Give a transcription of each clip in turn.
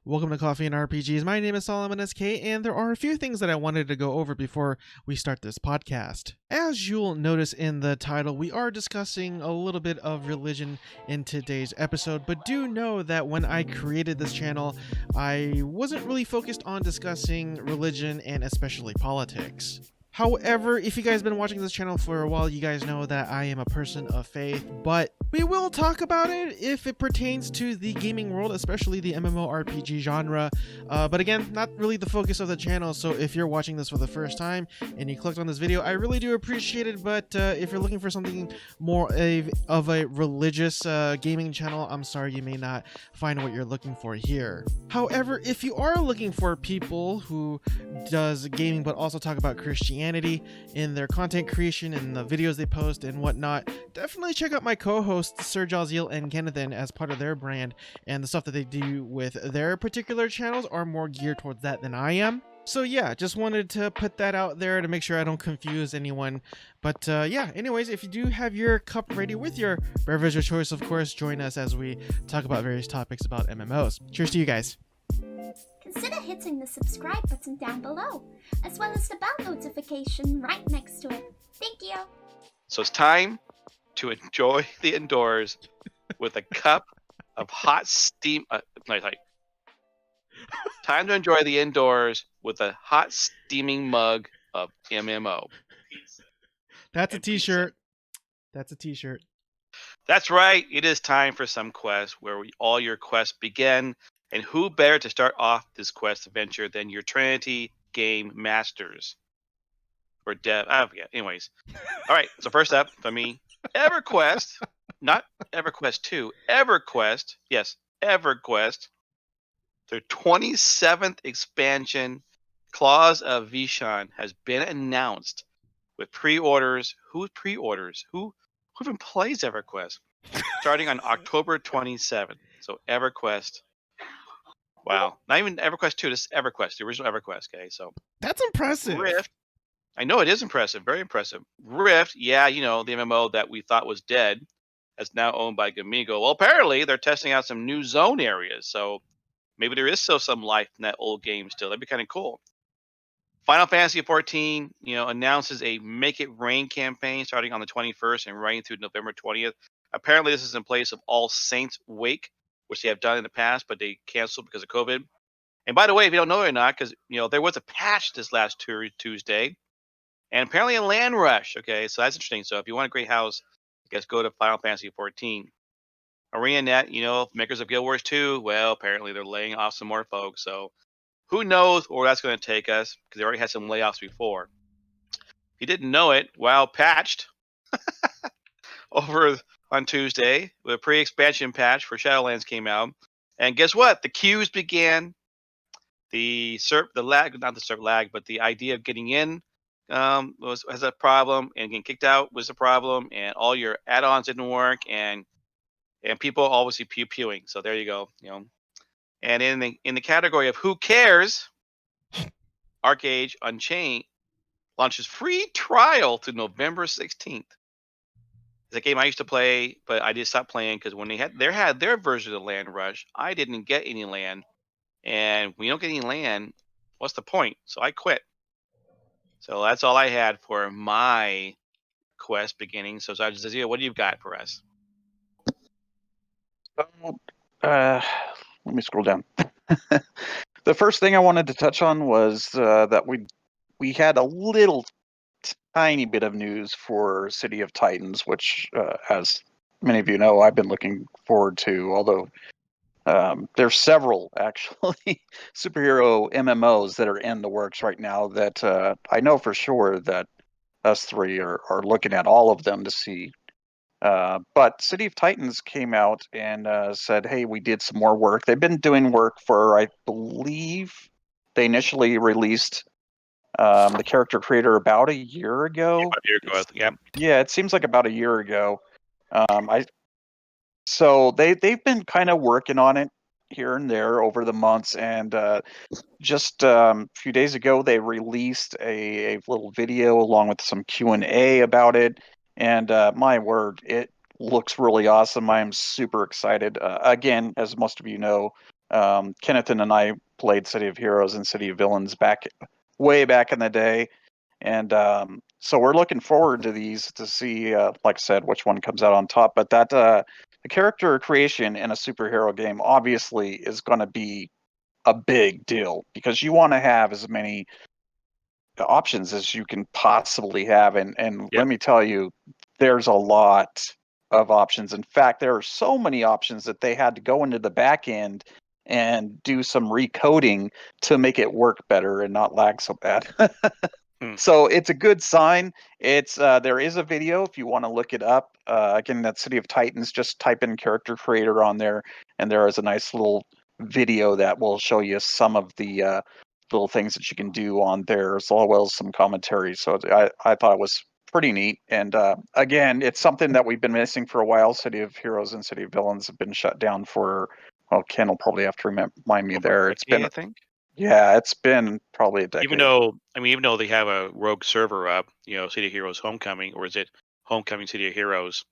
Welcome to Coffee and RPGs. My name is Solomon SK, and there are a few things that I wanted to go over before we start this podcast. As you'll notice in the title, we are discussing a little bit of religion in today's episode, but do know that when I created this channel, I wasn't really focused on discussing religion and especially politics. However, if you guys have been watching this channel for a while, you guys know that I am a person of faith, but we will talk about it if it pertains to the gaming world, especially the MMORPG genre. But again, not really the focus of the channel, so if you're watching this for the first time and you clicked on this video, I really do appreciate it, but if you're looking for something more of a religious gaming channel, I'm sorry, you may not find what you're looking for here. However, if you are looking for people who does gaming but also talk about Christianity in their content creation and the videos they post and whatnot, definitely check out my co-hosts Sir Jaziel and Kennethan as part of their brand, and the stuff that they do with their particular channels are more geared towards that than I am. So yeah, just wanted to put that out there to make sure I don't confuse anyone. But yeah, anyways, if you do have your cup ready with your beverage of choice, of course, join us as we talk about various topics about MMOs. Cheers to you guys. Consider hitting the subscribe button down below, as well as the bell notification right next to it. Thank you. So it's time to enjoy the indoors with a cup of hot steam. Time to enjoy the indoors with a hot steaming mug of MMO. That's a t-shirt. That's a t-shirt. That's right. It is time for some quests where all your quests begin. And who better to start off this quest adventure than your Trinity game masters? Or dev. I forget. Anyways. All right. So first up for me, EverQuest. Not EverQuest 2. EverQuest. Yes, EverQuest. Their 27th expansion, Claws of Vishan, has been announced with pre-orders. Who pre-orders? Who even plays EverQuest? Starting on October 27th. So EverQuest. Wow. Not even EverQuest 2, this is EverQuest, the original EverQuest, okay? So that's impressive. Rift. I know it is impressive, very impressive. Rift, yeah, you know, the MMO that we thought was dead is now owned by Gamigo. Well, apparently they're testing out some new zone areas, so maybe there is still some life in that old game still. That'd be kind of cool. Final Fantasy XIV, announces a Make It Rain campaign starting on the 21st and running through November 20th. Apparently this is in place of All Saints Wake, which they have done in the past, but they canceled because of COVID. And by the way, if you don't know it or not, because there was a patch this last Tuesday, and apparently a land rush. Okay, so that's interesting. So if you want a great house, I guess go to Final Fantasy XIV. ArenaNet, makers of Guild Wars 2, well, apparently they're laying off some more folks. So who knows where that's going to take us, because they already had some layoffs before. If you didn't know it, WoW patched over on Tuesday with a pre-expansion patch for Shadowlands came out, and guess what? The queues began. The idea of getting in has a problem, and getting kicked out was a problem, and all your add-ons didn't work, and people obviously pewing. So there you go, And in the category of who cares, ArcAge Unchained launches free trial to November 16th. It's a game I used to play, but I did stop playing because when they had their version of Land Rush, I didn't get any land. And when you don't get any land, what's the point? So I quit. So that's all I had for my quest beginning. So Zazia, what do you got for us? Let me scroll down. The first thing I wanted to touch on was that we had a little tiny bit of news for City of Titans, which, as many of you know, I've been looking forward to, although there's several, actually, superhero MMOs that are in the works right now that I know for sure that us three are looking at all of them to see. But City of Titans came out and said, hey, we did some more work. They've been doing work for, I believe, they initially released the character creator about a year ago. Yeah, it seems like about a year ago. So they've been kind of working on it here and there over the months, and just a few days ago they released a little video along with some Q&A about it, and my word, it looks really awesome. I am super excited. Again, as most of you know, Kenneth and I played City of Heroes and City of Villains way back in the day. And so we're looking forward to these to see, like I said, which one comes out on top. But that the character creation in a superhero game obviously is going to be a big deal because you want to have as many options as you can possibly have. And Yep. let me tell you, there's a lot of options. In fact, there are so many options that they had to go into the back end and do some recoding to make it work better and not lag so bad. So it's a good sign. It's there is a video if you want to look it up. Again, that City of Titans, just type in character creator on there, and there is a nice little video that will show you some of the little things that you can do on there, as well as some commentary. So I thought it was pretty neat. And again, it's something that we've been missing for a while. City of Heroes and City of Villains have been shut down for. Well, Ken will probably have to remind me there. It's been, I think. yeah, it's been probably a decade. Even though they have a rogue server up, City of Heroes Homecoming, or is it Homecoming City of Heroes?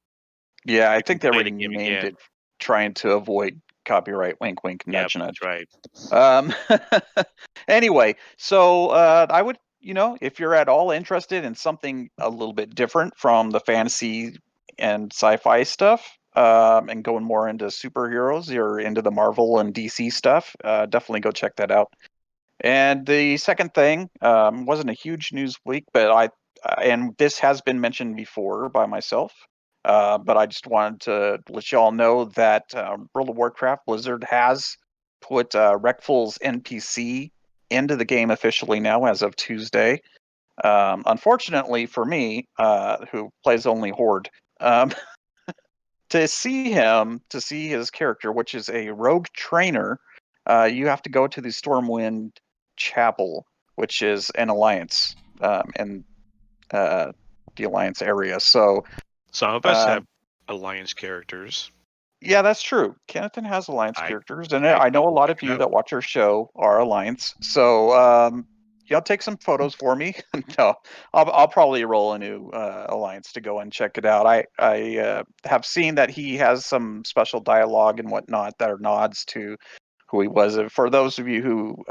Yeah, I You think can they play the game renamed again. it trying to avoid copyright. Wink, wink, Yep, nudge, nudge. that's right. Anyway, so I would, if you're at all interested in something a little bit different from the fantasy and sci-fi stuff, and going more into superheroes or into the Marvel and DC stuff, definitely go check that out. And the second thing wasn't a huge news week, but and this has been mentioned before by myself, but I just wanted to let you all know that World of Warcraft Blizzard has put Rekful's NPC into the game officially now as of Tuesday. Unfortunately for me, who plays only Horde, to see his character, which is a rogue trainer, you have to go to the Stormwind Chapel, which is an alliance in the alliance area. So Some of us have alliance characters. yeah, that's true. Kenneth has alliance I characters, and I I know a lot of looked it you up. that watch our show are alliance. So take some photos for me. No, I'll probably roll a new alliance to go and check it out. I have seen that he has some special dialogue and whatnot that are nods to who he was. And for those of you who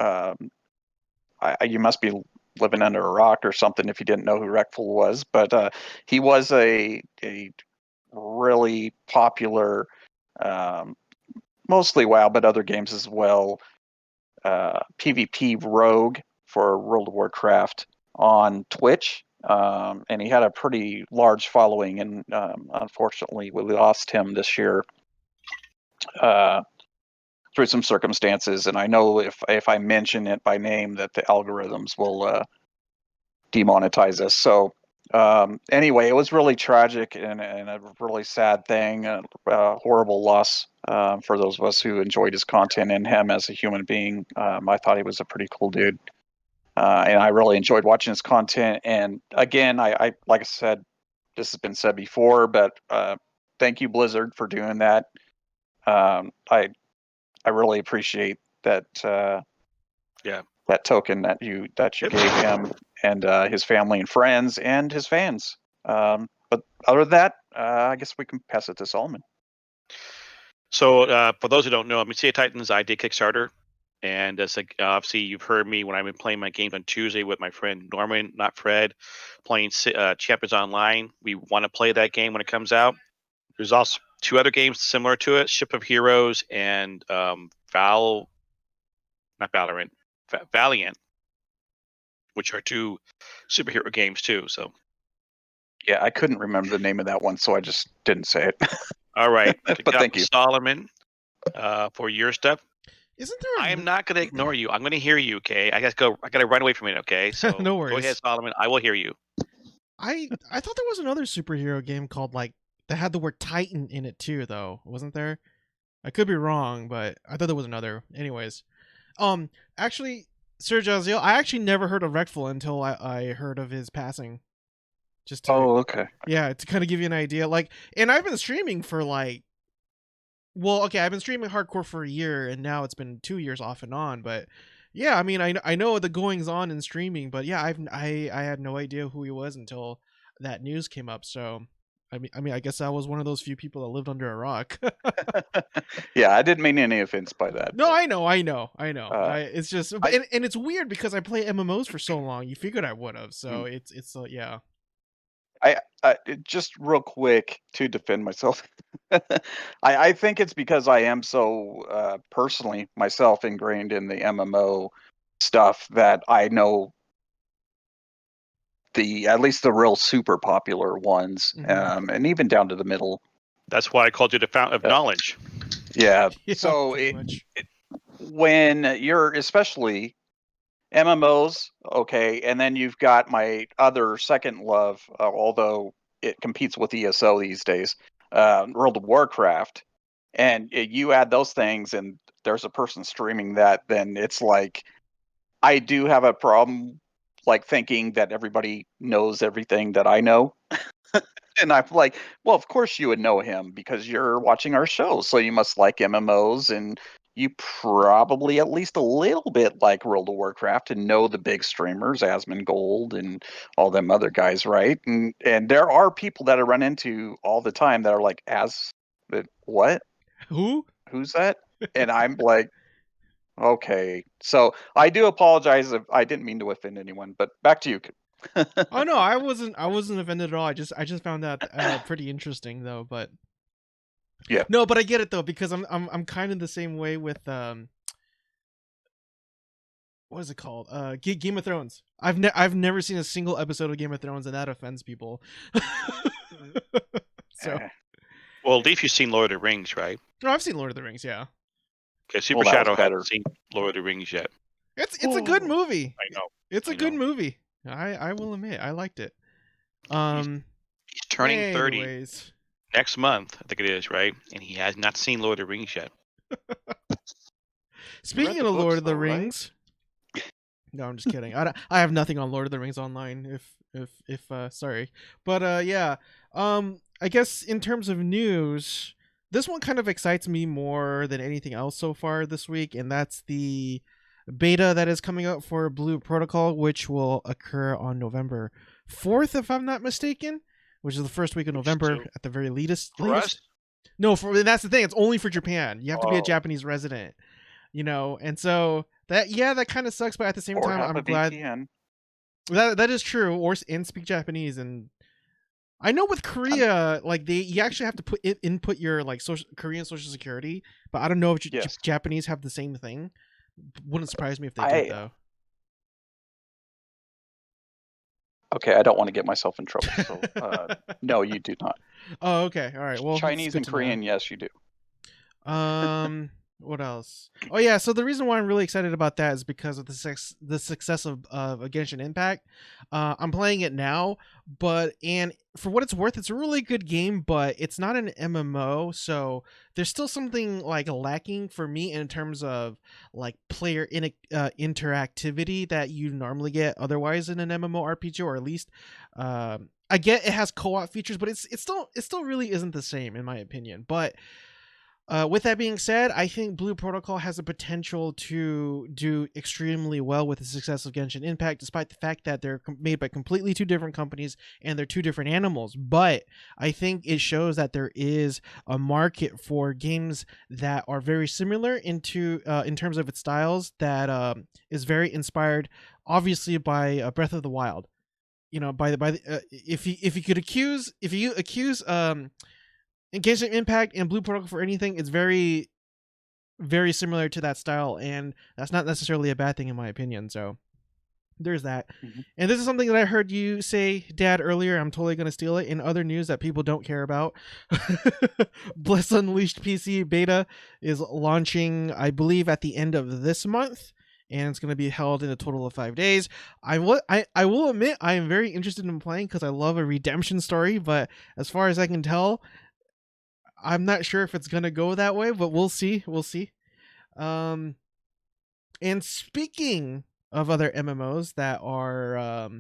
you must be living under a rock or something if you didn't know who Reckful was, but he was a really popular, um, mostly WoW, but other games as well, PvP rogue for World of Warcraft on Twitch. And he had a pretty large following, and unfortunately, we lost him this year through some circumstances. And I know if I mention it by name, that the algorithms will demonetize us. So anyway, it was really tragic and a really sad thing, a horrible loss for those of us who enjoyed his content and him as a human being. I thought he was a pretty cool dude. And I really enjoyed watching his content. And again, I like I said, this has been said before, but thank you, Blizzard, for doing that. I really appreciate that. Yeah. That token that you gave him and his family and friends and his fans. But other than that, I guess we can pass it to Solomon. So for those who don't know, Sea of Titans, I did Kickstarter, and it's like obviously you've heard me when I've been playing my games on Tuesday with my friend Norman, not Fred, playing Champions Online. We want to play that game when it comes out. There's also two other games similar to it: Ship of Heroes and Valiant, which are two superhero games too. So Yeah, I couldn't remember the name of that one, so I just didn't say it. all right, But thank you, Solomon, for your stuff. Isn't there? I am not going to ignore you. I'm going to hear you. Okay, I got to run away from it. Okay, so No Go worries. ahead, Solomon. I will hear you. I thought there was another superhero game called that had the word Titan in it too, though. Wasn't there? I could be wrong, but I thought there was another. Anyways, actually, Sir Jaziel, I actually never heard of Reckful until I heard of his passing. Just to, okay. Yeah, to kind of give you an idea. And I've been streaming for I've been streaming hardcore for a year, and now it's been 2 years off and on. But yeah, I mean, I know the goings on in streaming, but yeah, I had no idea who he was until that news came up. So I guess I was one of those few people that lived under a rock. Yeah, I didn't mean any offense by that. No, but, I know. It's just, I- and it's weird because I play MMOs for so long. You figured I would have, so Mm. it's yeah. Just real quick to defend myself. I think it's because I am so personally myself ingrained in the MMO stuff that I know at least the real super popular ones, Mhm. and even down to the middle. That's why I called you the fountain of Uh, knowledge. Yeah. Yeah, So pretty much. when you're especially MMOs, okay, and then you've got my other second love, although it competes with ESO these days, World of Warcraft, and you add those things, and there's a person streaming that, then it's like I do have a problem, like thinking that everybody knows everything that I know. And I'm like, well, of course you would know him because you're watching our show, so you must like MMOs, and you probably at least a little bit like World of Warcraft and know the big streamers, Asmongold and all them other guys, right? And there are people that I run into all the time that are like, what? Who? Who's that? And I'm like, okay. So I do apologize if I didn't mean to offend anyone, but back to you. Oh no, I wasn't offended at all. I just found that pretty interesting though, but Yeah. no, but I get it though because I'm kind of the same way with what is it called? Game of Thrones. I've never seen a single episode of Game of Thrones, and that offends people. So, Eh, Well, at least you've seen Lord of the Rings, right? no, I've seen Lord of the Rings. Yeah, Because Super Well, that was Shadow better. hasn't seen Lord of the Rings yet. it's a good movie. I know. It's a I good know. movie. I will admit I liked it. He's turning 30 anyways. next month, I think it is, right? And he has not seen Lord of the Rings yet. Speaking the of Lord books, of the though, right? Rings, no, I'm just kidding. I have nothing on Lord of the Rings online. If sorry, but yeah. I guess in terms of news, this one kind of excites me more than anything else so far this week, and that's the beta that is coming out for Blue Protocol, which will occur on November 4th, if I'm not mistaken, which is the first week of November So, at the very latest. for us, No, that's the thing. It's only for Japan. You have to be a Oh. Japanese resident, and so that kind of sucks. But at the same Or time, have I'm a glad VPN. that is true. And speak Japanese. And I know with Korea, like you actually have to input your like Korean social security, but I don't know if Yes. Japanese have the same thing. Wouldn't surprise me if they I- did though. Okay, I don't want to get myself in trouble. So no, you do not. Oh, okay. All right. Well, it's Chinese good and to know. Korean, yes, you do. What else? Oh yeah, so the reason why I'm really excited about that is because of the success of Genshin Impact. I'm playing it now, and for what it's worth, it's a really good game, but it's not an MMO, so there's still something like lacking for me in terms of like player interactivity that you normally get otherwise in an MMORPG, or at least I get it has co-op features, but it still really isn't the same in my opinion. But with that being said, I think Blue Protocol has the potential to do extremely well with the success of Genshin Impact, despite the fact that they're made by completely two different companies and they're two different animals. But I think it shows that there is a market for games that are very similar in terms of its styles, that is very inspired, obviously, by Breath of the Wild. If you accuse Genshin Impact and Blue Protocol for anything, it's very, very similar to that style, and that's not necessarily a bad thing in my opinion. So there's that. Mhm. And this is something that I heard you say, Dad, earlier. I'm totally going to steal it. In other news that people don't care about, Bliss Unleashed PC beta is launching, I believe, at the end of this month, and it's going to be held in a total of 5 days. I will admit I am very interested in playing because I love a redemption story, but as far as I can tell, I'm not sure if it's gonna go that way, but we'll see. And speaking of other MMOs that are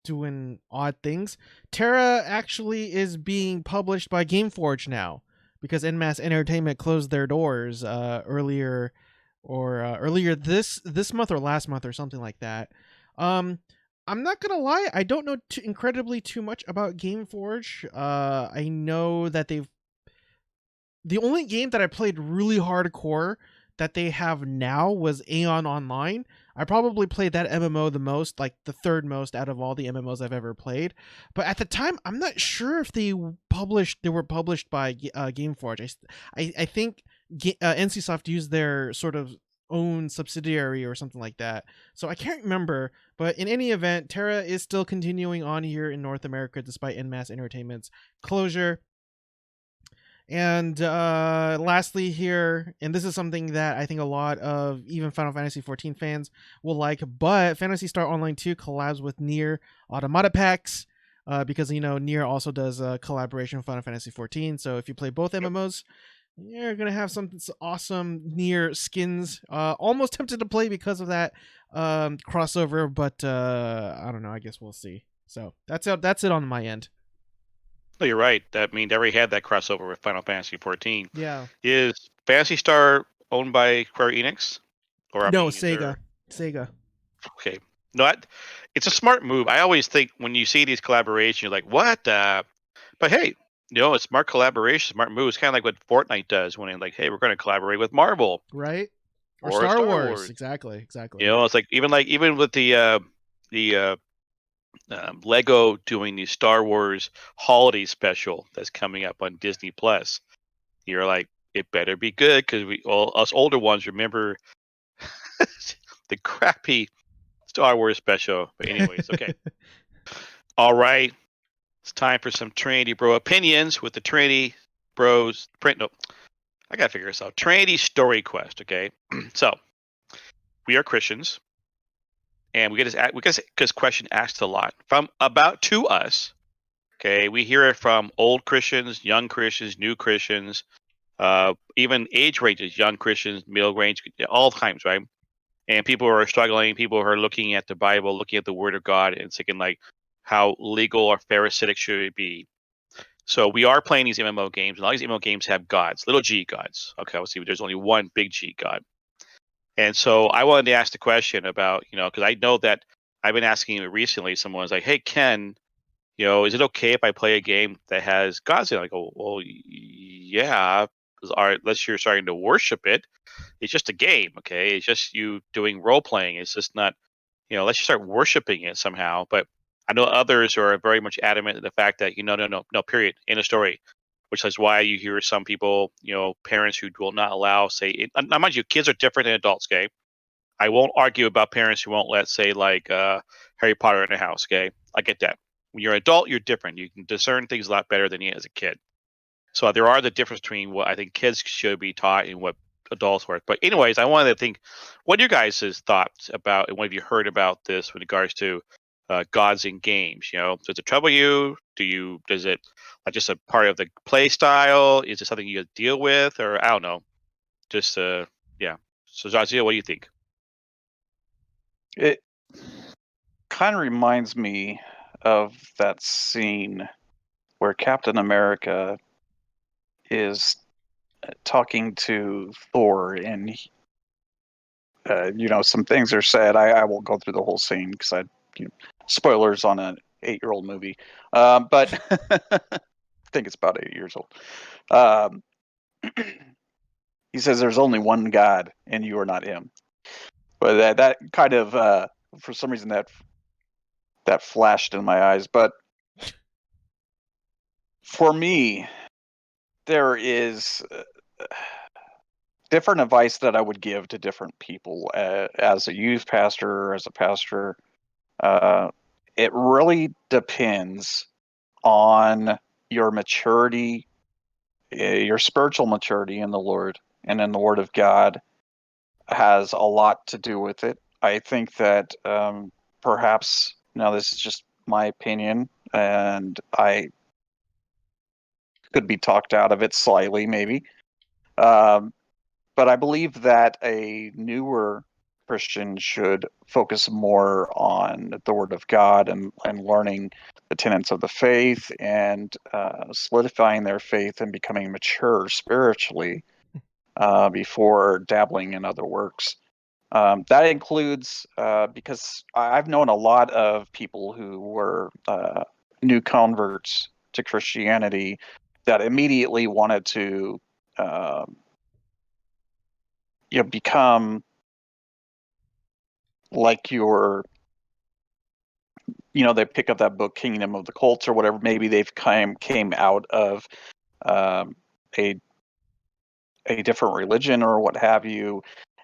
doing odd things, TERA actually is being published by Gameforge now, because NMAS Entertainment closed their doors earlier this month or last month or something like that. I'm not gonna lie, I don't know incredibly too much about Gameforge. I know that the only game that I played really hardcore that they have now was Aeon Online. I probably played that MMO the most, like the third most out of all the MMOs I've ever played. But at the time, I'm not sure if they were published by Gameforge. I think NCSoft used their sort of own subsidiary or something like that. So I can't remember. But in any event, TERA is still continuing on here in North America despite NMAS Entertainment's closure. And lastly here, and this is something that I think a lot of even Final Fantasy XIV fans will like, but Phantasy Star Online 2 collabs with Nier Automata packs, because Nier also does a collaboration with Final Fantasy XIV. So if you play both MMOs, you're gonna have some awesome Nier skins. Almost tempted to play because of that crossover, but I don't know. I guess we'll see. So that's it on my end. No, you're right. That means they already had that crossover with Final Fantasy XIV. Yeah. Is Phantasy Star owned by Square Enix? Or No, is there... Sega. Okay. No, it's a smart move. I always think when you see these collaborations, you're like, what? But hey, it's smart collaboration, smart move. It's kind of like what Fortnite does when they're like, hey, we're going to collaborate with Marvel. Right? Or Or Star Wars. Exactly. It's like even with the Lego doing the Star Wars holiday special that's coming up on Disney Plus. You're like, it better be good because us older ones remember the crappy Star Wars special. But anyways, okay. All right. It's time for some Trinity Bro opinions with the Trinity Bros print. No, I gotta figure this out. Trinity Story Quest. Okay, so we are Christians, and we get this question asked a lot to us. Okay, we hear it from old Christians, young Christians, new Christians, even age ranges, young Christians, middle range, all times, right? And people who are struggling, people who are looking at the Bible, looking at the Word of God, and thinking like, how legal or pharisaic should it be? So we are playing these MMO games, and all these MMO games have gods, little g gods. Okay, let's see. There's only one big G god. And so I wanted to ask the question about, because I know that I've been asking recently. Someone's like, "Hey, Ken, is it okay if I play a game that has gods in it?" I go, "Well, yeah, unless you're starting to worship it. It's just a game, okay? It's just you doing role playing. It's just not, unless you start worshiping it somehow." But I know others are very much adamant in the fact that, no, period, in a story, which is why you hear some people, parents who will not allow, say, now mind you, kids are different than adults, okay? I won't argue about parents who won't let, say, like Harry Potter in the house, okay? I get that. When you're an adult, you're different. You can discern things a lot better than you as a kid. So there are the difference between what I think kids should be taught and what adults were. But anyways, I wanted to think, what are your guys' thoughts about, and what have you heard about this with regards to gods in games? Does it trouble you? Does it like just a part of the play style? Is it something you deal with, or I don't know? Just yeah. So Jazia, what do you think? It kind of reminds me of that scene where Captain America is talking to Thor, and some things are said. I won't go through the whole scene because spoilers on an 8-year-old movie, but I think it's about 8 years old. He says there's only one God, and you are not him. But that kind of, for some reason, that flashed in my eyes. But for me, there is different advice that I would give to different people as a youth pastor, as a pastor. It really depends on your maturity, your spiritual maturity in the Lord and in the Word of God has a lot to do with it. I think that perhaps, now this is just my opinion, and I could be talked out of it slightly, maybe. But I believe that a newer Christian should focus more on the Word of God and learning the tenets of the faith and solidifying their faith and becoming mature spiritually before dabbling in other works. That includes because I've known a lot of people who were new converts to Christianity that immediately wanted to become like they pick up that book Kingdom of the Cults or whatever. Maybe they've came out of a different religion or what have you,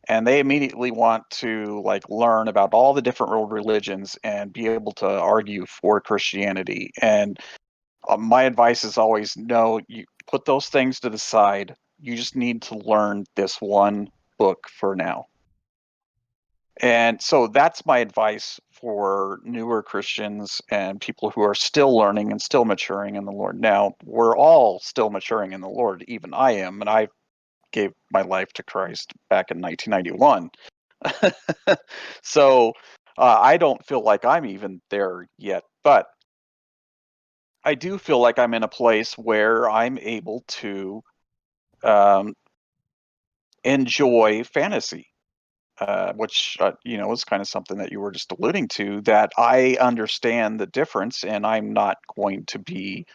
and they immediately want to learn about all the different world religions and be able to argue for Christianity. And my advice is always, no, you put those things to the side. You just need to learn this one book for now. And so that's my advice for newer Christians and people who are still learning and still maturing in the Lord. Now, we're all still maturing in the Lord. Even I am, and I gave my life to Christ back in 1991. So I don't feel like I'm even there yet, but I do feel like I'm in a place where I'm able to enjoy fantasy, which is kind of something that you were just alluding to, that I understand the difference, and I'm not going to be,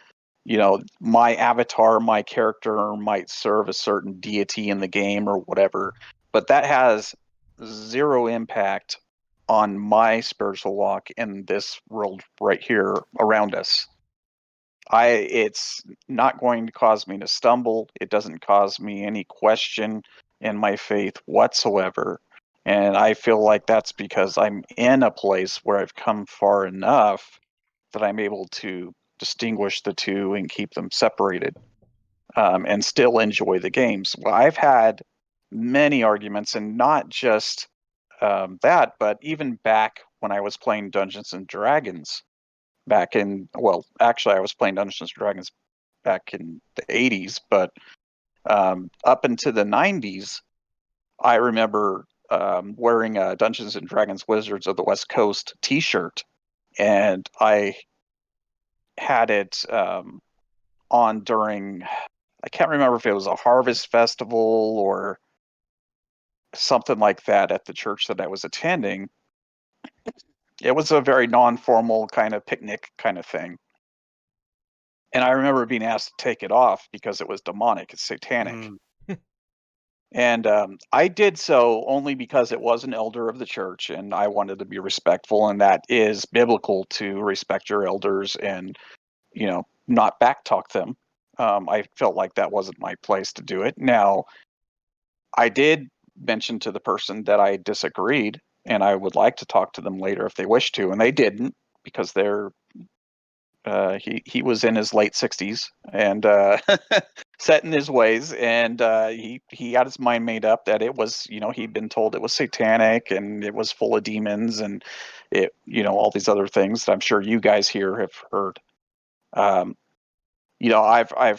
my avatar, my character might serve a certain deity in the game or whatever, but that has zero impact on my spiritual walk in this world right here around us. It's not going to cause me to stumble. It doesn't cause me any question in my faith whatsoever. And I feel like that's because I'm in a place where I've come far enough that I'm able to distinguish the two and keep them separated, and still enjoy the games. Well, I've had many arguments, and not just that, but even back when I was playing Dungeons and Dragons actually I was playing Dungeons and Dragons back in the 80s, but up into the 90s, I remember wearing a Dungeons and Dragons Wizards of the West Coast t-shirt, and I had it on during, I can't remember if it was a harvest festival or something like that at the church that I was attending. It was a very non-formal kind of picnic kind of thing. And I remember being asked to take it off because it was demonic, it's satanic. And I did so only because it was an elder of the church, and I wanted to be respectful, and that is biblical to respect your elders and, not backtalk them. I felt like that wasn't my place to do it. Now, I did mention to the person that I disagreed, and I would like to talk to them later if they wish to, and they didn't, because he was in his late 60s and set in his ways, and he had his mind made up that it was, he'd been told it was satanic and it was full of demons, and it, all these other things that I'm sure you guys here have heard. I've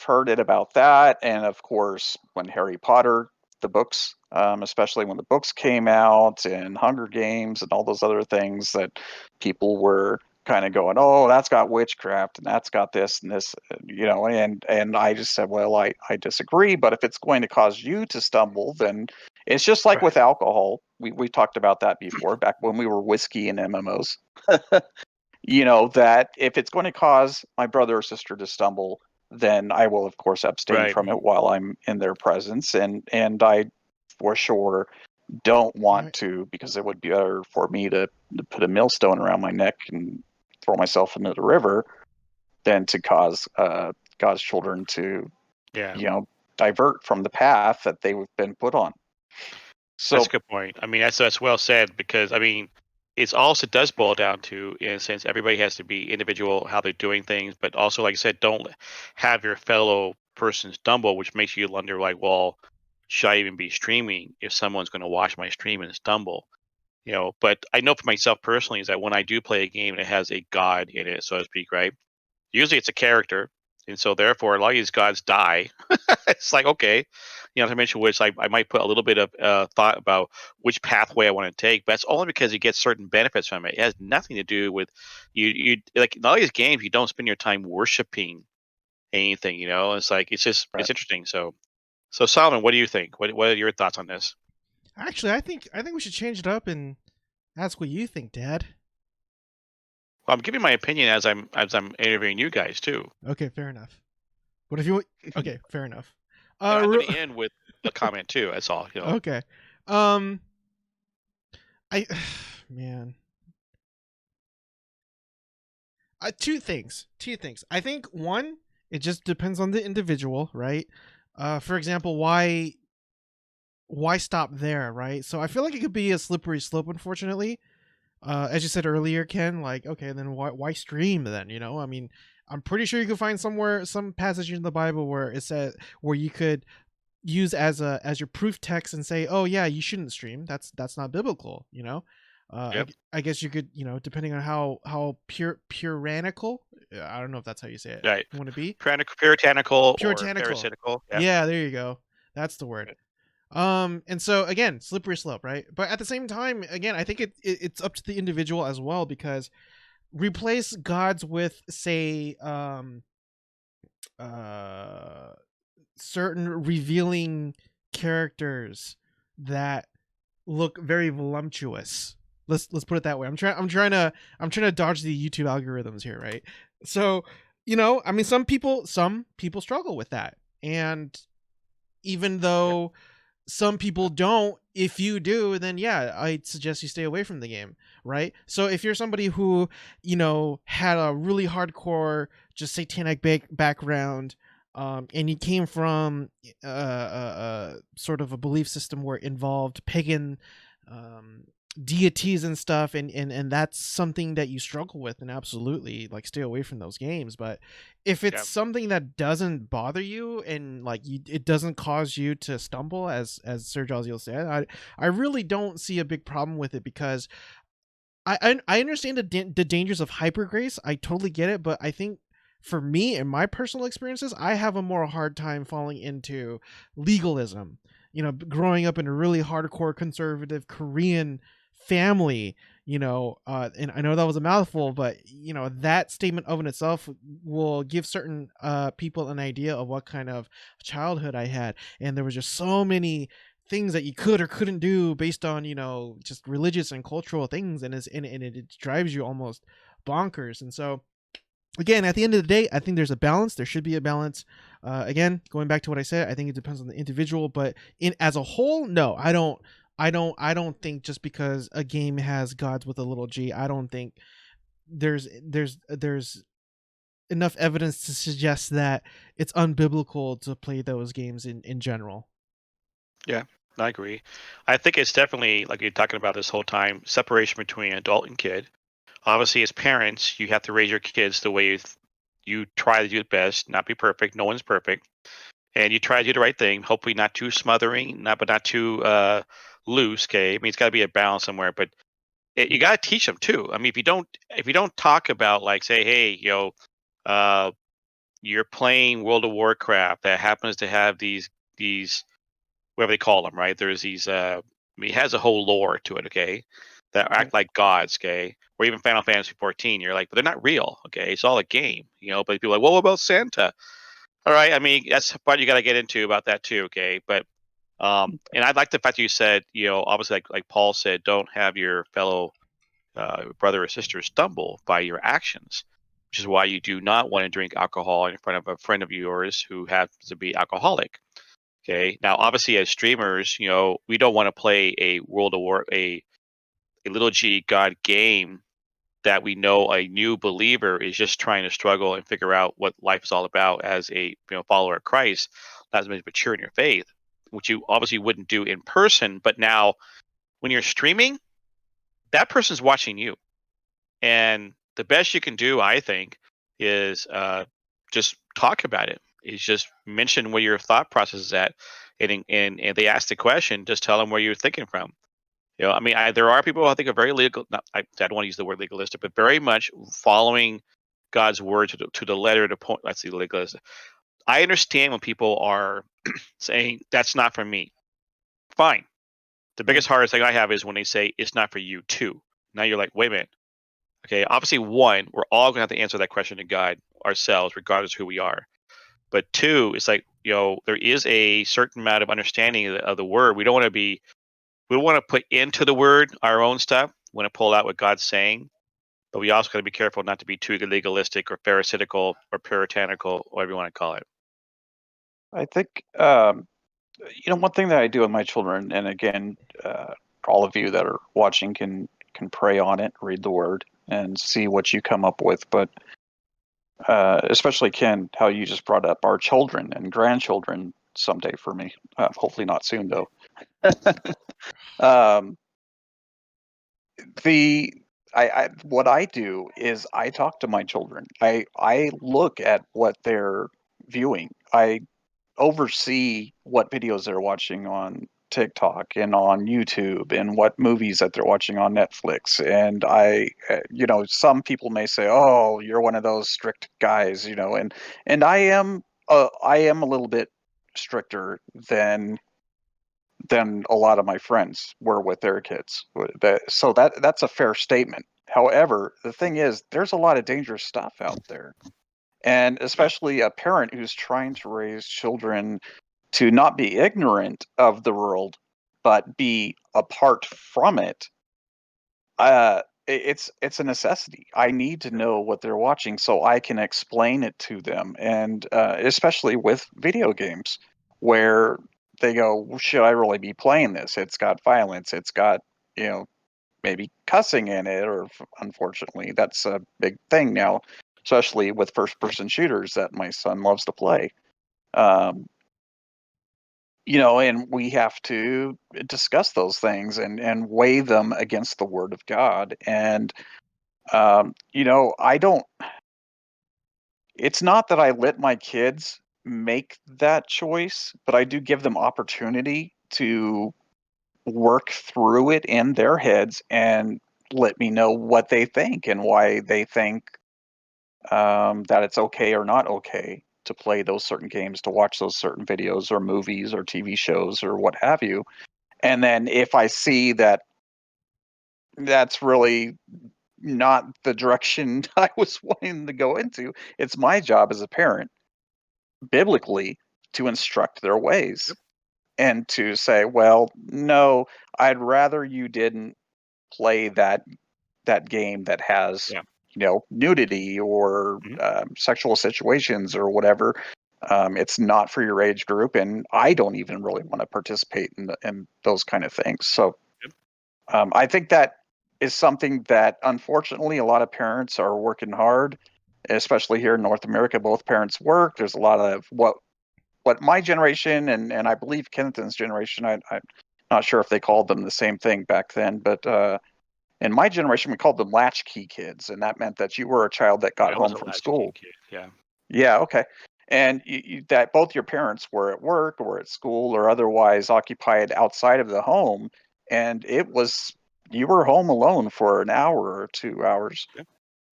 heard it about that, and of course when Harry Potter, the books, especially when the books came out, and Hunger Games and all those other things, that people were kind of going, oh, that's got witchcraft and that's got this and this, and I just said, well, I disagree, but if it's going to cause you to stumble, then it's just like with alcohol. We talked about that before, back when we were whiskey and MMOs. That if it's going to cause my brother or sister to stumble, then I will, of course, abstain from it while I'm in their presence. And I, for sure, don't want to, because it would be better for me to put a millstone around my neck and throw myself into the river than to cause God's children to, divert from the path that they've been put on. So that's a good point. I mean, that's well said, because I mean, it does boil down to, in a sense, everybody has to be individual how they're doing things, but also, like I said, don't have your fellow person stumble, which makes you wonder, like, well, should I even be streaming if someone's going to watch my stream and stumble? But I know for myself personally is that when I do play a game and it has a god in it, so to speak, right? Usually it's a character, and so therefore a lot of these gods die. It's like, okay, to mention which, I might put a little bit of thought about which pathway I want to take, but that's only because you get certain benefits from it. It has nothing to do with you like in all these games. You don't spend your time worshiping anything. It's like it's just Right. it's interesting. So Solomon, what do you think? What are your thoughts on this? Actually, I think we should change it up and ask what you think, Dad. Well, I'm giving my opinion as I'm interviewing you guys too. Okay, fair enough. What if you? Okay, fair enough. And I'm Ro- going to end with a comment too. That's all. okay. I man. Two things. I think one, it just depends on the individual, right? For example, why stop there, right? So I feel like it could be a slippery slope, unfortunately. As you said earlier, Ken, like, okay, then why stream then? I mean, I'm pretty sure you could find some passage in the Bible where it said where you could use as your proof text and say, oh yeah, you shouldn't stream. That's not biblical. Yep. I guess you could, depending on how puritanical, I don't know if that's how you say it, Right. want to be Puritanical or puritanical. pharisaical. Yeah, there you go. That's the word. And so again, slippery slope, right? But at the same time, again, I think it's up to the individual as well, because replace gods with, say, certain revealing characters that look very voluptuous. Let's put it that way. I'm trying to dodge the YouTube algorithms here, right? So, I mean, some people struggle with that. And even though some people don't, if you do, then yeah, I suggest you stay away from the game, right? So if you're somebody who, had a really hardcore, just satanic background, and you came from sort of a belief system where it involved pagan deities and stuff, and that's something that you struggle with, and absolutely, like, stay away from those games. But if it's something that doesn't bother you, and like it doesn't cause you to stumble, as Sir Jaziel said, I really don't see a big problem with it, because I understand the dangers of hyper grace. I totally get it, but I think for me and my personal experiences, I have a more hard time falling into legalism. Growing up in a really hardcore conservative Korean family, and I know that was a mouthful, but that statement of in itself will give certain people an idea of what kind of childhood I had. And there was just so many things that you could or couldn't do based on just religious and cultural things, and it drives you almost bonkers. And so again, at the end of the day, I think there's a balance. There should be a balance. Again, going back to what I said, I think it depends on the individual, but as a whole, no, I don't think just because a game has gods with a little g, I don't think there's enough evidence to suggest that it's unbiblical to play those games in general. Yeah, I agree. I think it's definitely, like you're talking about this whole time, separation between adult and kid. Obviously, as parents, you have to raise your kids the way you try to do it best, not be perfect. No one's perfect. And you try to do the right thing, hopefully not too smothering, but not too loose. Okay, I mean, it's got to be a balance somewhere. But you got to teach them too. I mean, if you don't talk about, like, say, hey, uh, you're playing World of Warcraft that happens to have these whatever they call them, right? There's these. I mean, it has a whole lore to it. Okay, that act like gods. Okay, or even Final Fantasy 14. You're like, but they're not real. Okay, it's all a game. But people are like, well, what about Santa? All right, I mean, that's part you got to get into about that too. Okay, but and I like the fact that you said, obviously, like Paul said, don't have your fellow brother or sister stumble by your actions, which is why you do not want to drink alcohol in front of a friend of yours who happens to be alcoholic. Okay. Now, obviously, as streamers, we don't want to play a World of War, a little G God game that we know a new believer is just trying to struggle and figure out what life is all about as a follower of Christ, not as mature in your faith, which you obviously wouldn't do in person. But now, when you're streaming, that person's watching you, and the best you can do, I think, is just talk about it. Is just mention where your thought process is at, and they ask the question, just tell them where you're thinking from. I mean, there are people who I think are very legal. I don't want to use the word legalistic, but very much following God's word to the letter. To point, let's see, legalistic. I understand when people are saying that's not for me. Fine. The biggest hardest thing I have is when they say it's not for you too. Now you're like, wait a minute. Okay, obviously, one, we're all gonna have to answer that question to God ourselves, regardless of who we are. But two, it's like, there is a certain amount of understanding of the word. We don't want to be we want to put into the word our own stuff. We want to pull out what God's saying, but we also got to be careful not to be too legalistic or pharisaical or puritanical, whatever you want to call it. I think one thing that I do with my children, and again, all of you that are watching can pray on it, read the word, and see what you come up with. But especially Ken, how you just brought up our children and grandchildren someday for me. Hopefully not soon though. um, what I do is I talk to my children. I look at what they're viewing. I oversee what videos they're watching on TikTok and on YouTube and what movies that they're watching on Netflix. And some people may say, "Oh, you're one of those strict guys," and I am a little bit stricter than a lot of my friends were with their kids. So that's a fair statement. However, the thing is, there's a lot of dangerous stuff out there. And especially a parent who's trying to raise children to not be ignorant of the world, but be apart from it. It's a necessity. I need to know what they're watching so I can explain it to them, and especially with video games, where they go, "Should I really be playing this? It's got violence. It's got maybe cussing in it, or unfortunately, that's a big thing now, especially with first-person shooters that my son loves to play." Um, and we have to discuss those things and weigh them against the Word of God. And I don't. It's not that I let my kids make that choice, but I do give them opportunity to work through it in their heads and let me know what they think and why they think that it's okay or not okay to play those certain games, to watch those certain videos or movies or TV shows or what have you. And then if I see that that's really not the direction I was wanting to go into, it's my job as a parent, biblically, to instruct their ways and to say, well, no, I'd rather you didn't play that game that has Yeah. nudity or Mhm. sexual situations or whatever. It's not for your age group, and I don't even really want to participate in those kind of things. So Yep. I think that is something that unfortunately a lot of parents are working hard, especially here in North America. Both parents work. There's a lot of what my generation and I believe Kenneth's generation. I'm not sure if they called them the same thing back then, but in my generation we called them latchkey kids, and that meant that you were a child that got I was home a from latchkey school. kid. Yeah. Yeah, okay. And that both your parents were at work or at school or otherwise occupied outside of the home, and you were home alone for an hour or 2 hours. Yeah.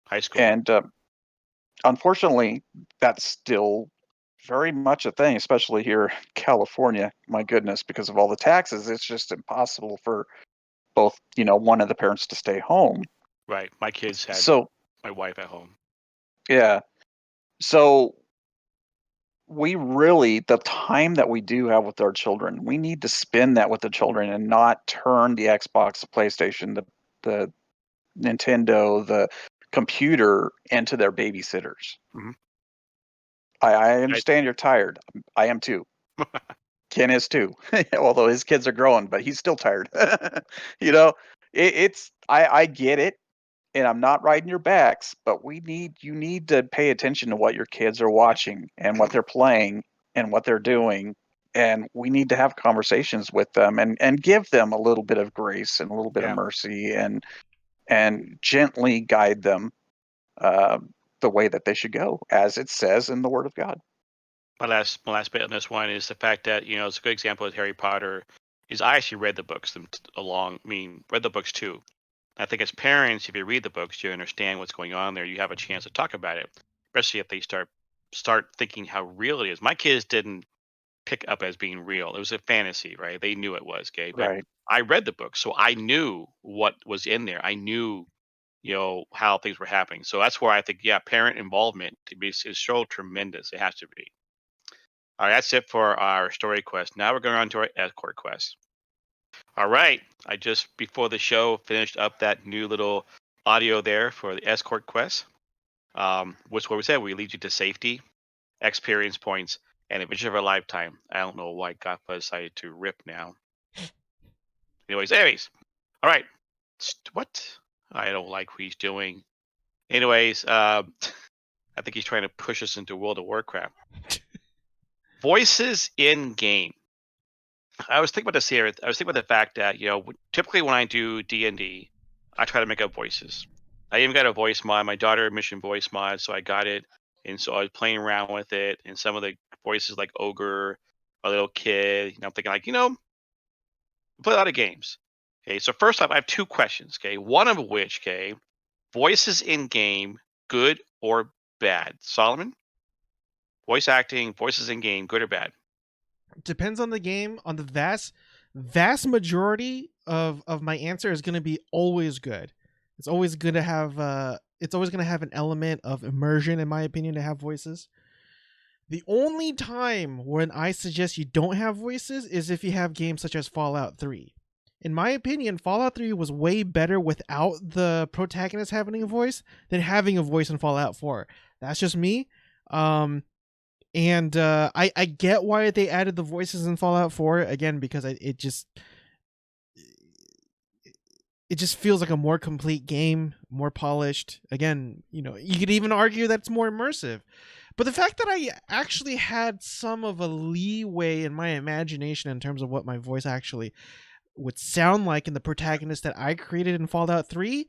High school. And unfortunately, that's still very much a thing, especially here in California. My goodness, because of all the taxes, it's just impossible for both, one of the parents to stay home. Right. My kids had So, my wife at home. yeah. So the time that we do have with our children, we need to spend that with the children and not turn the Xbox, the PlayStation, the Nintendo, the computer into their babysitters. Mhm. I I, understand you're tired. I am too. Ken is too, although his kids are growing, but he's still tired. you know, I get it, and I'm not riding your backs, but you need to pay attention to what your kids are watching and what they're playing and what they're doing. And we need to have conversations with them and give them a little bit of grace and a little bit of yeah. mercy and gently guide them uh, the way that they should go, as it says in the Word of God. My last bit on this one is the fact that it's a good example with Harry Potter. Is I actually read the books read the books too. I think as parents, if you read the books, you understand what's going on there. You have a chance to talk about it, especially if they start thinking how real it is. My kids didn't pick up as being real. It was a fantasy, right? They knew it was gay, but Right. I read the book, so I knew what was in there. I knew, how things were happening. So that's where I think, yeah, parent involvement is so tremendous. It has to be. All right, that's it for our story quest. Now we're going on to our escort quest. All right. I just before the show finished up that new little audio there for the escort quest. Which what we said we lead you to safety, experience points, and adventure of a lifetime. I don't know why Gaffa decided to rip now. Anyways. All right. What? I don't like what he's doing. Anyways, I think he's trying to push us into World of Warcraft. Voices in game. I was thinking about this here. I was thinking about the fact that typically when I do D&D, I try to make up voices. I even got a voice mod. My daughter mission voice mod, so I got it, and so I was playing around with it. And some of the voices like ogre, a little kid. I'm thinking like I play a lot of games. Okay, so first off, I have two questions. Okay, one of which, voices in game, good or bad? Solomon, voice acting, voices in game, good or bad? Depends on the game. On the vast majority of my answer is going to be always good. It's always going to have an element of immersion, in my opinion, to have voices. The only time when I suggest you don't have voices is if you have games such as Fallout 3. In my opinion, Fallout 3 was way better without the protagonist having a voice than having a voice in Fallout 4. That's just me. I get why they added the voices in Fallout 4 again, because it just feels like a more complete game, more polished. Again, you could even argue that it's more immersive. But the fact that I actually had some of a leeway in my imagination in terms of what my voice actually would sound like in the protagonist that I created in Fallout 3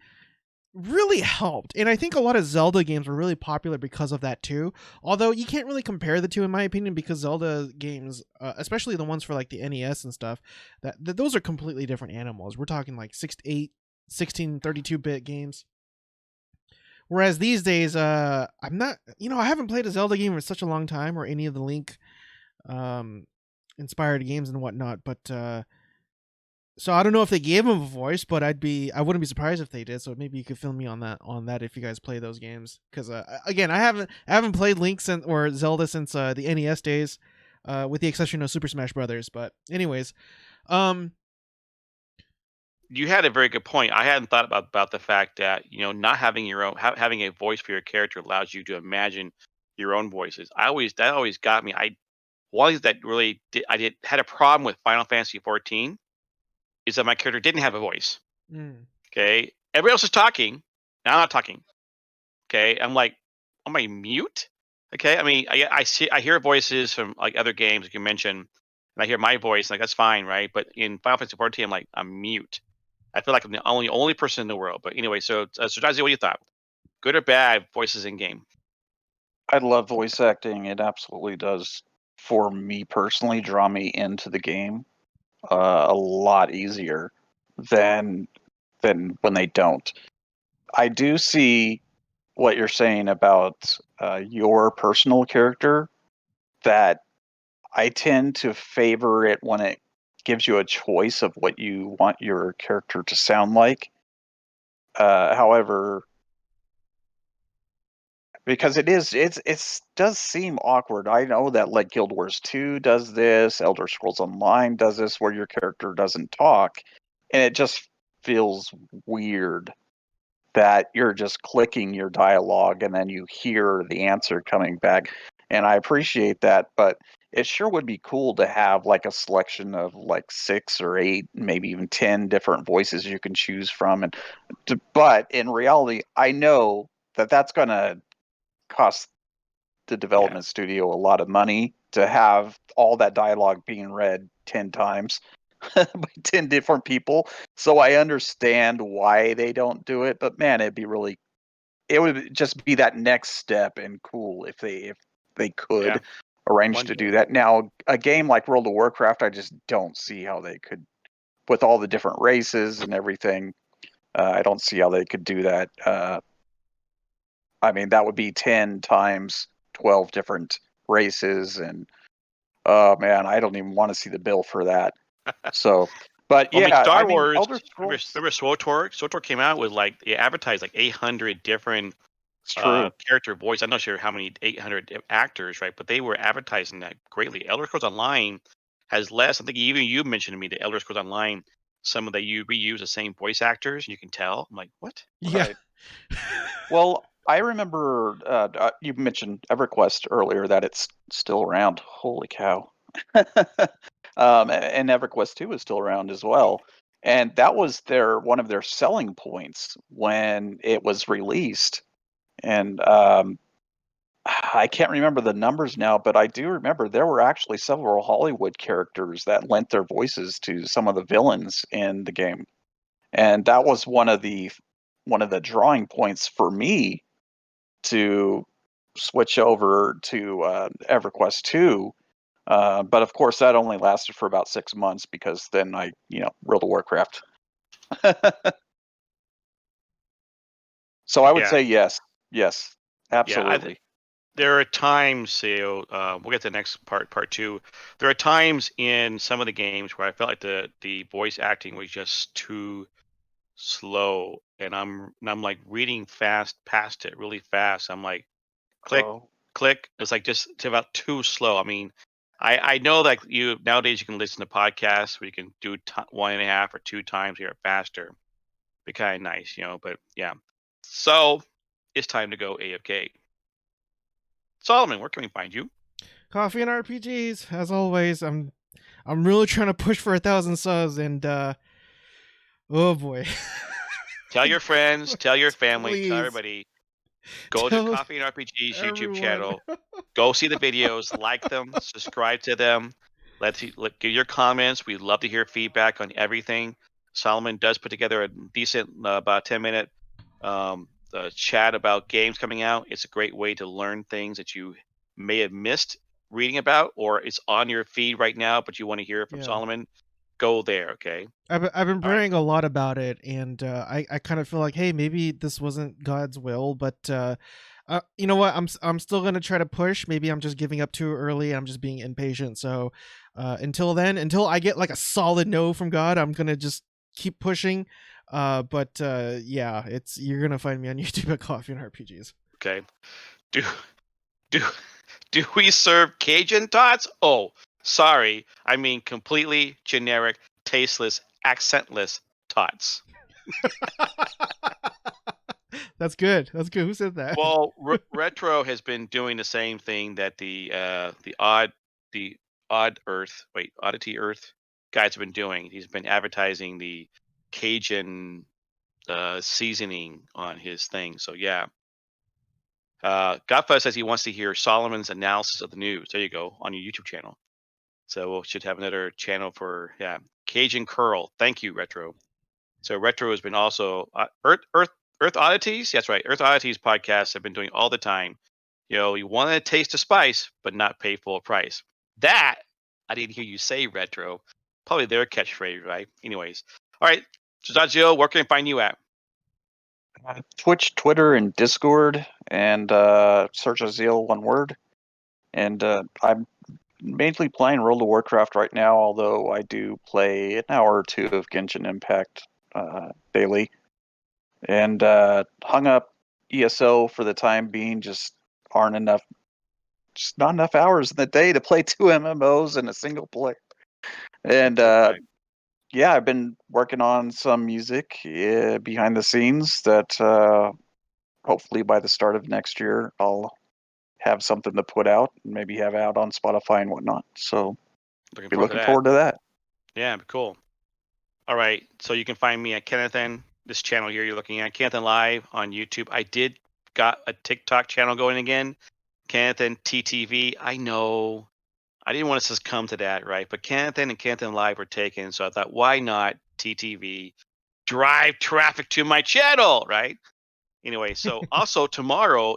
really helped. And I think a lot of Zelda games were really popular because of that too. Although you can't really compare the two, in my opinion, because Zelda games, especially the ones for like the NES and stuff, that those are completely different animals. We're talking like 16, 32-bit games. Whereas these days, I'm not, I haven't played a Zelda game in such a long time, or any of the Link inspired games and whatnot. But so I don't know if they gave him a voice, but I wouldn't be surprised if they did. So maybe you could fill me on that if you guys play those games. Because again, I haven't played Link or Zelda since the NES days, with the exception of Super Smash Brothers. But anyways, You had a very good point. I hadn't thought about the fact that not having your own having a voice for your character allows you to imagine your own voices. That always got me. One thing that really had a problem with Final Fantasy 14 is that my character didn't have a voice. Okay, everybody else is talking. Now I'm not talking. Okay, I'm like, am I mute? Okay, I mean, I hear voices from like other games like you mentioned, and I hear my voice, like that's fine, right? But in Final Fantasy 14, I'm like, I'm mute. I feel like I'm the only person in the world. But anyway, so Jazzy, what do you thought? Good or bad voices in game? I love voice acting. It absolutely does, for me personally, draw me into the game a lot easier than when they don't. I do see what you're saying about your personal character, that I tend to favor it when it gives you a choice of what you want your character to sound like. However, because it does seem awkward. I know that like Guild Wars 2 does this, Elder Scrolls Online does this, where your character doesn't talk, and it just feels weird that you're just clicking your dialogue and then you hear the answer coming back. And I appreciate that, but it sure would be cool to have like a selection of like 6 or 8, maybe even 10 different voices you can choose from. But in reality, I know that that's going to cost the development studio a lot of money to have all that dialogue being read 10 times by 10 different people. So I understand why they don't do it, but man, it would just be that next step and cool if they could arrange to do that. Now, a game like World of Warcraft, I just don't see how they could, with all the different races and everything. I don't see how they could do that. I mean, that would be 10 times 12 different races, and oh man, I don't even want to see the bill for that. So, but Well, yeah, Star I mean, Wars. Elder Scrolls. Remember SWTOR? SWTOR came out with like they advertised like 800 different It's true. character voice. I'm not sure how many 800 actors, right? But they were advertising that greatly. Elder Scrolls Online has less. I think even you mentioned to me the Elder Scrolls Online, some of you reuse the same voice actors. You can tell. I'm like, what? Yeah. Right. Well, I remember you mentioned EverQuest earlier, that it's still around. Holy cow. And EverQuest 2 is still around as well. And that was one of their selling points when it was released. And I can't remember the numbers now, but I do remember there were actually several Hollywood characters that lent their voices to some of the villains in the game. And that was one of the drawing points for me to switch over to EverQuest 2. But of course, that only lasted for about 6 months, because then I, World of Warcraft. So I would Yeah. say yes, Yeah. absolutely. There are times, we'll get to the next part two. There are times in some of the games where I felt like the voice acting was just too slow, and I'm like reading past it really fast. I'm like, click, Oh, click. It's like just about too slow. I mean, I know that nowadays you can listen to podcasts where you can do 1.5 or 2 times here faster. Be kind of nice, But yeah, so it's time to go AFK. Solomon, where can we find you? Coffee and RPGs, as always. I'm really trying to push for 1,000 subs, and oh boy. Tell your friends, tell your family, tell Please everybody. Go to tell Coffee and RPG's YouTube everyone. channel. Go see the videos, like them, subscribe to them. Give your comments. We'd love to hear feedback on everything. Solomon does put together a decent, about 10-minute chat about games coming out. It's a great way to learn things that you may have missed reading about, or it's on your feed right now, but you want to hear it from Yeah. Solomon. Go there, okay? I've been All right. praying a lot about it, and I kind of feel like, hey, maybe this wasn't God's will, but you know what? I'm still gonna try to push. Maybe I'm just giving up too early. I'm just being impatient. So until then, until I get like a solid no from God, I'm gonna just keep pushing. But yeah, you're gonna find me on YouTube at Coffee and RPGs. Okay. Do do do we serve Cajun tots? Oh, sorry. I mean completely generic, tasteless, accentless tots. That's good. That's good. Who said that? Well, Retro has been doing the same thing that the Oddity Earth guys have been doing. He's been advertising the Cajun seasoning on his thing. So yeah. Godfuzz says he wants to hear Solomon's analysis of the news. There you go, on your YouTube channel. So we should have another channel for Cajun Curl. Thank you, Retro. So Retro has been also Earth Oddities. That's right, Earth Oddities podcasts have been doing all the time. You want to taste the spice, but not pay full price. That I didn't hear you say, Retro. Probably their catchphrase, right? Anyways, all right. So Dajil, where can I find you at? Twitch, Twitter, and Discord, and search Azil, one word. And I'm mainly playing World of Warcraft right now, although I do play an hour or two of Genshin Impact daily. And hung up ESO for the time being. Just not enough hours in the day to play 2 MMOs and a single player. And yeah, I've been working on some music behind the scenes that hopefully by the start of next year I'll have something to put out and maybe have out on Spotify and whatnot. So be looking forward to that. Yeah, cool. All right, so you can find me at Kennethan, this channel here you're looking at, Kennethan Live on YouTube. I did got a TikTok channel going again, Kennethan TTV. I know I didn't want to succumb to that, right? But Kennethan and Kennethan Live were taken, so I thought, why not TTV? Drive traffic to my channel, right? Anyway, so also tomorrow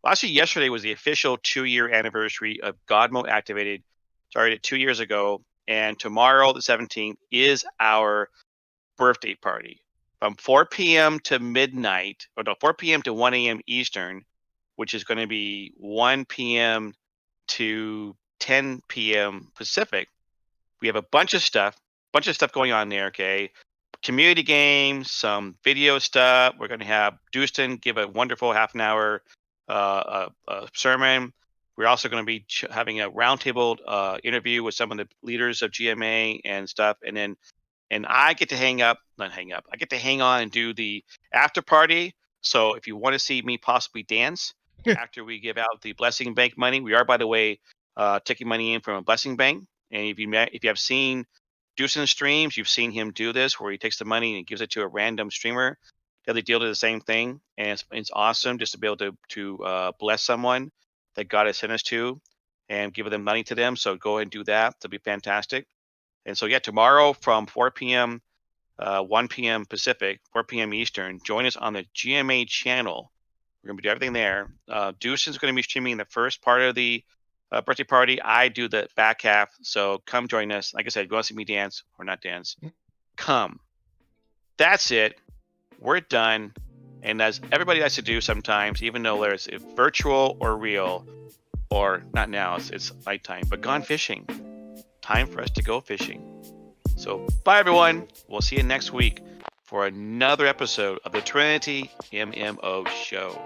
actually yesterday was the official 2-year anniversary of God Mode Activated. Started 2 years ago, and tomorrow, the 17th, is our birthday party from 4 p.m. to midnight, 4 p.m. to 1 a.m. Eastern, which is going to be 1 p.m. to 10 p.m. Pacific. We have a bunch of stuff going on there. Okay, community games, some video stuff. We're going to have Dustin give a wonderful half an hour sermon. We're also going to be having a roundtable interview with some of the leaders of GMA and stuff, and I get to I get to hang on and do the after party. So if you want to see me possibly dance after we give out the blessing bank money, we are, by the way, taking money in from a blessing bank. And if you have seen Deuce's streams, you've seen him do this, where he takes the money and gives it to a random streamer. The other deal did the same thing, and it's awesome just to be able to bless someone that God has sent us to, and give them money to them. So go ahead and do that. That'll be fantastic. And so yeah, tomorrow from 4 p.m. 1 p.m. Pacific, 4 p.m. Eastern, join us on the GMA channel. We're gonna do everything there. Deuce is gonna be streaming the first part of the birthday party. I do the back half. So come join us. Like I said, go and see me dance or not dance. Come. That's it. We're done. And as everybody likes to do sometimes, even though there's virtual or real, or not now, it's nighttime, but gone fishing. Time for us to go fishing. So bye everyone. We'll see you next week for another episode of the Trinity MMO Show.